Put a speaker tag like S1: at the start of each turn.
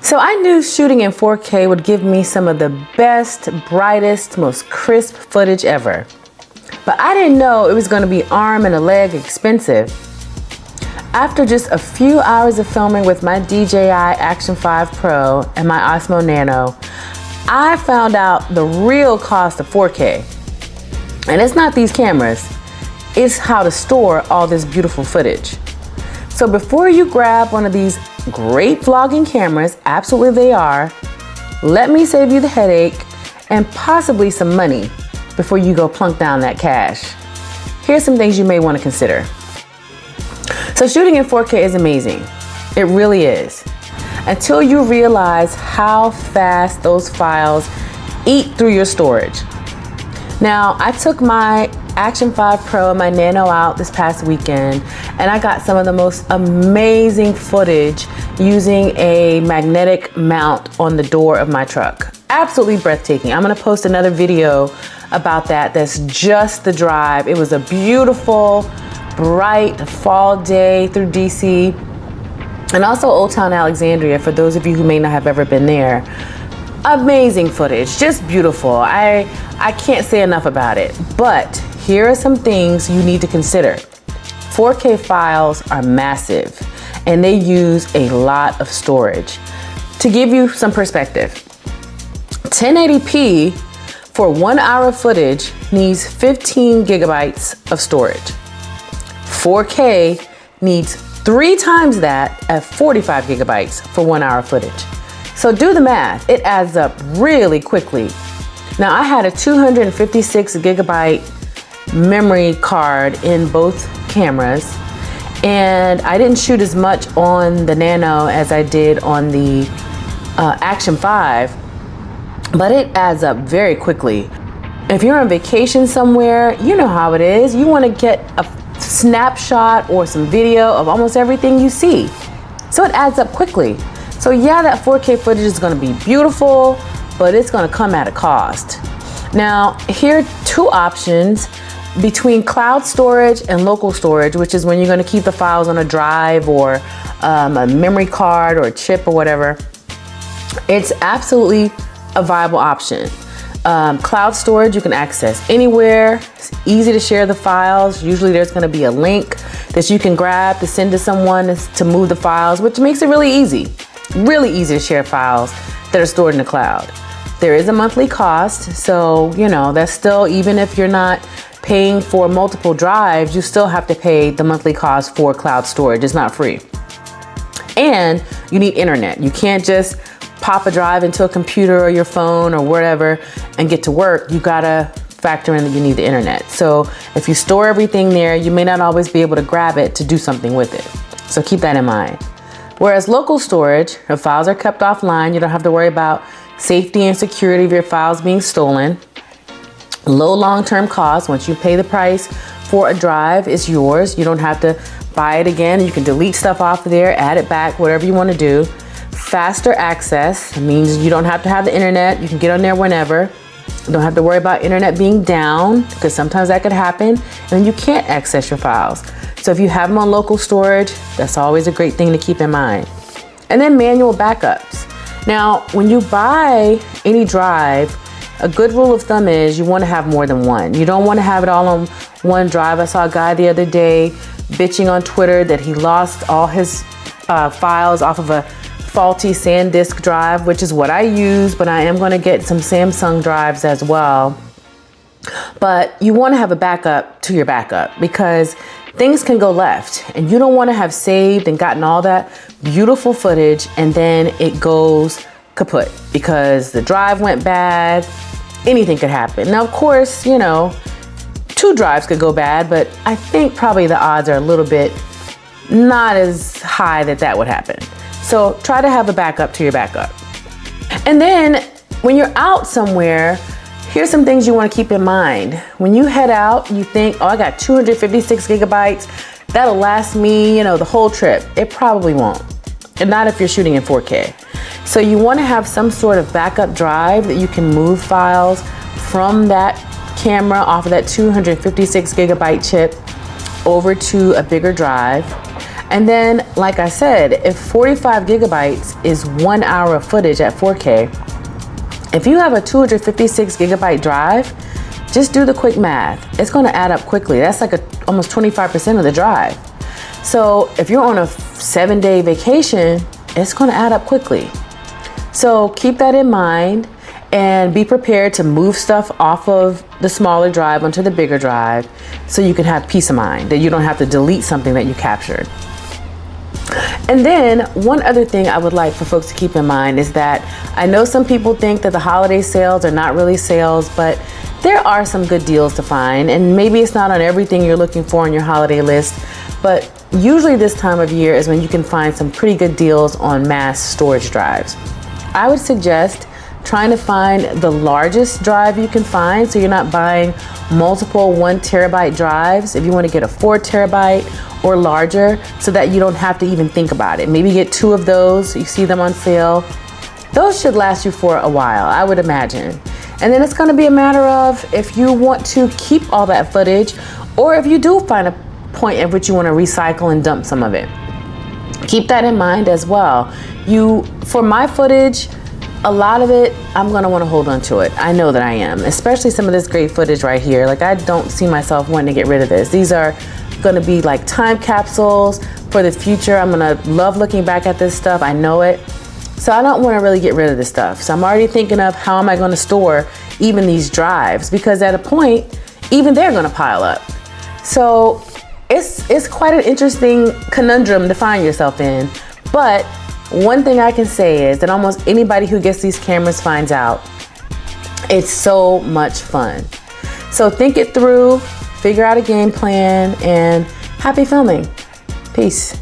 S1: So I knew shooting in 4K would give me some of the best, brightest, most crisp footage ever. But I didn't know it was going to be arm and a leg expensive. After just a few hours of filming with my DJI Action 5 Pro and my Osmo Nano, I found out the real cost of 4K. And it's not these cameras, it's how to store all this beautiful footage. So before you grab one of these great vlogging cameras, absolutely they are, let me save you the headache and possibly some money before you go plunk down that cash. Here's some things you may want to consider. So shooting in 4K is amazing. It really is. Until you realize how fast those files eat through your storage. Now, I took my Action 5 Pro and my Nano out this past weekend, and I got some of the most amazing footage using a magnetic mount on the door of my truck. Absolutely breathtaking. I'm gonna post another video about that. That's just the drive. It was a beautiful, bright fall day through DC, and also Old Town Alexandria, for those of you who may not have ever been there. Amazing footage, just beautiful. I can't say enough about it, but here are some things you need to consider. 4K files are massive and they use a lot of storage. To give you some perspective, 1080p for 1 hour of footage needs 15 gigabytes of storage. 4K needs 3 times that at 45 gigabytes for 1 hour of footage. So do the math, it adds up really quickly. Now I had a 256 gigabyte memory card in both cameras, and I didn't shoot as much on the Nano as I did on the Action 5, but it adds up very quickly. If you're on vacation somewhere, you know how it is. You want to get a snapshot or some video of almost everything you see. So it adds up quickly. So yeah, that 4K footage is going to be beautiful, but it's going to come at a cost. Now, here are 2 options between cloud storage and local storage, which is when you're going to keep the files on a drive or a memory card or a chip or whatever. It's absolutely a viable option. Cloud storage you can access anywhere. It's easy to share the files. Usually there's going to be a link that you can grab to send to someone to move the files, which makes it really easy. Really easy to share files that are stored in the cloud. There is a monthly cost, so you know that's still, even if you're not paying for multiple drives, you still have to pay the monthly cost for cloud storage. It's not free. And you need internet. You can't just pop a drive into a computer or your phone or whatever and get to work. You gotta factor in that you need the internet. So if you store everything there, you may not always be able to grab it to do something with it. So keep that in mind. Whereas local storage, if files are kept offline, you don't have to worry about safety and security of your files being stolen. Low long-term costs. Once you pay the price for a drive, it's yours. You don't have to buy it again. You can delete stuff off of there, add it back, whatever you want to do. Faster access means you don't have to have the internet. You can get on there whenever. You don't have to worry about internet being down, because sometimes that could happen and you can't access your files. So if you have them on local storage, that's always a great thing to keep in mind. And then manual backups. Now, when you buy any drive, a good rule of thumb is you want to have more than one. You don't want to have it all on one drive. I saw a guy the other day bitching on Twitter that he lost all his files off of a faulty SanDisk drive, which is what I use, but I am going to get some Samsung drives as well. But you want to have a backup to your backup, because things can go left and you don't want to have saved and gotten all that beautiful footage and then it goes kaput because the drive went bad. Anything could happen. Now, of course, you know, 2 drives could go bad, but I think probably the odds are a little bit not as high that that would happen. So try to have a backup to your backup. And then when you're out somewhere, here's some things you want to keep in mind. When you head out, you think, oh, I got 256 gigabytes. That'll last me, you know, the whole trip. It probably won't. And not if you're shooting in 4K. So you want to have some sort of backup drive that you can move files from that camera off of that 256 gigabyte chip over to a bigger drive. And then, like I said, if 45 gigabytes is 1 hour of footage at 4K, if you have a 256 gigabyte drive, just do the quick math. It's gonna add up quickly. That's like almost 25% of the drive. So if you're on a 7-day vacation, it's gonna add up quickly. So keep that in mind and be prepared to move stuff off of the smaller drive onto the bigger drive so you can have peace of mind that you don't have to delete something that you captured. And then one other thing I would like for folks to keep in mind is that I know some people think that the holiday sales are not really sales, but there are some good deals to find, and maybe it's not on everything you're looking for on your holiday list, but usually this time of year is when you can find some pretty good deals on mass storage drives. I would suggest trying to find the largest drive you can find, so you're not buying multiple 1 terabyte drives. If you want to get a 4 terabyte or larger, so that you don't have to even think about it. Maybe get 2 of those, you see them on sale. Those should last you for a while, I would imagine. And then it's going to be a matter of if you want to keep all that footage, or if you do find a point at which you want to recycle and dump some of it. Keep that in mind as well. For my footage, a lot of it, I'm gonna wanna hold on to it. I know that I am, especially some of this great footage right here. Like, I don't see myself wanting to get rid of this. These are gonna be like time capsules for the future. I'm gonna love looking back at this stuff, I know it. So I don't wanna really get rid of this stuff. So I'm already thinking of how am I gonna store even these drives, because at a point, even they're gonna pile up. So it's quite an interesting conundrum to find yourself in. But one thing I can say is that almost anybody who gets these cameras finds out it's so much fun. So think it through, figure out a game plan, and happy filming. Peace.